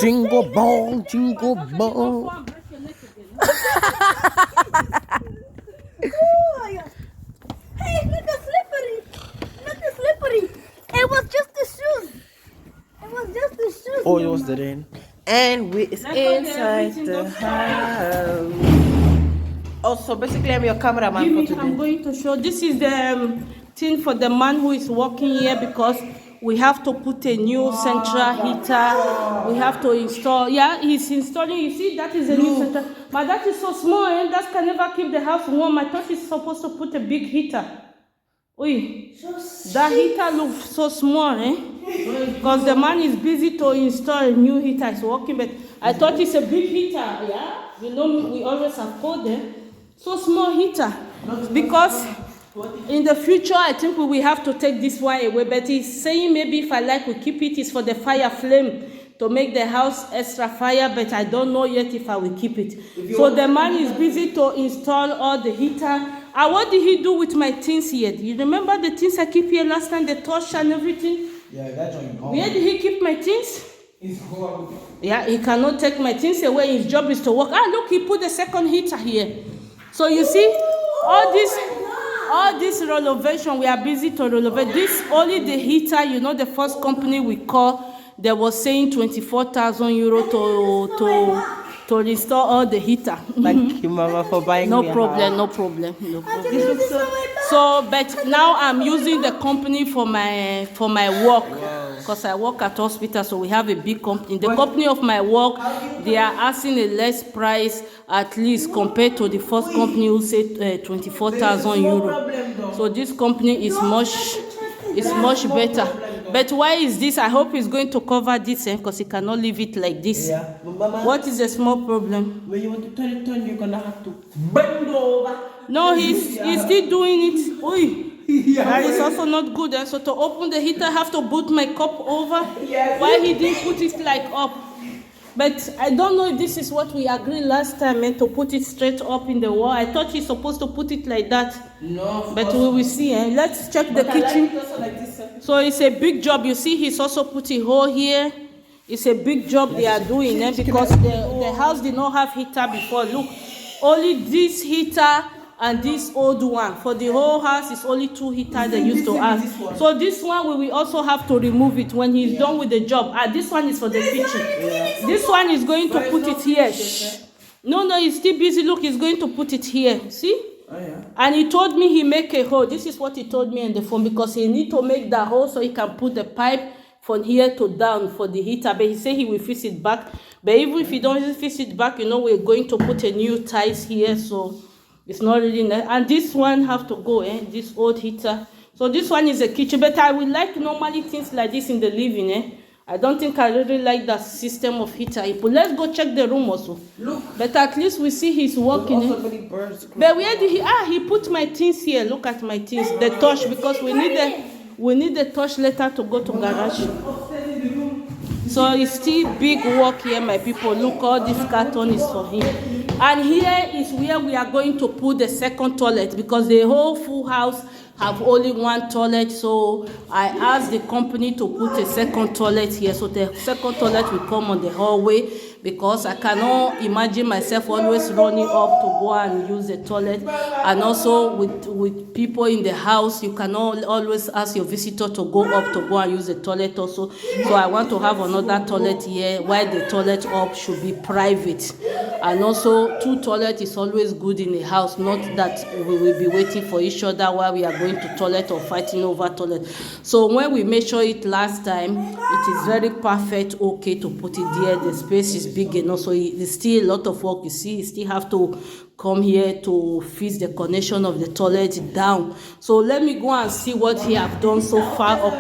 Jingle ball, jingle ball. Hey, look at slippery. Look at slippery. It was just the shoes. It was just the shoes. Oh, it was the rain. And we is inside the house. Oh, so basically I'm your cameraman for today. I'm going to show. This is the thing for the man who is working here because we have to put a new central heater. We have to install. Yeah, he's installing. You see, that is a new central. But that is so small, and that can never keep the house warm. I thought he's supposed to put a big heater. Oi, that heater looks so small, eh? Because the man is busy to install a new heater. It's working, but I thought it's a big heater. Yeah, you know, we always have called them so small heater because in the future I think we will have to take this one away. But he's saying maybe if I like we keep it. It's for the fire flame to make the house extra fire. But I don't know yet if I will keep it. So the man is busy to install all the heater. And what did he do with my things here? You remember the things I keep here last time, the torch and everything? Yeah, that's on. Where did he keep my things? Yeah, he cannot take my things away. His job is to work. Ah, look, he put the second heater here. So you see, all this renovation, we are busy to renovate. This only the heater, you know, the first company we call, they was saying 24,000 euro to restore all the heater. Thank you, Mama, for buying No me a problem, no problem, no problem. So, but now I'm using the company for my work because I work at hospital, so we have a big company. The company of my work, they are asking a less price at least compared to the first company who said 24,000 euro. So this company is much better. But why is this? I hope he's going to cover this because he cannot leave it like this. Yeah. Mama, What is the small problem? when you want to turn it on, you're gonna have to bend over. No, he's still doing it. Oi. That is also not good. So to open the heater, I have to put my cup over. Yes. Why he didn't put it like up? But I don't know if this is what we agreed last time, to put it straight up in the wall. I thought he's supposed to put it like that. No, But we will see. Let's check the kitchen. Like this, So it's a big job. You see, he's also put a hole here. It's a big job they are doing because the house did not have heater before. Look, only this heater and this old one. For the whole house, it's only 2 heaters they used to have. So this one, we will also have to remove it when he's done with the job. This one is for the kitchen. This one is going to put it here. Shh. No, he's still busy. Look, he's going to put it here. See? Oh, yeah. And he told me he make a hole. This is what he told me on the phone because he need to make that hole so he can put the pipe from here to down for the heater. But he said he will fix it back. But even if he don't fix it back, you know, we're going to put a new ties here. So it's not really nice. And this one have to go, this old heater. So this one is a kitchen. But I would like normally things like this in the living, I don't think I really like that system of heater. But let's go check the room also. Look. But at least we see he's working. Also many birds. But where did he put my things here. Look at my things. The torch, because we need the torch later to go to garage. So it's still big work here, my people. Look, all this carton is for him. And here is where we are going to put the second toilet because the whole full house have only one toilet. So I asked the company to put a second toilet here. So the second toilet will come on the hallway because I cannot imagine myself always running up to go and use the toilet. And also with people in the house, you cannot always ask your visitor to go up to go and use the toilet also. So I want to have another toilet here while the toilet up should be private. And also 2 toilets is always good in a house, not that we will be waiting for each other while we are going to toilet or fighting over toilet. So when we measured it last time, it is very perfect, okay to put it there. The space is big enough, so it's still a lot of work. You see, you still have to come here to fix the connection of the toilet down. So let me go and see what he have done so far up.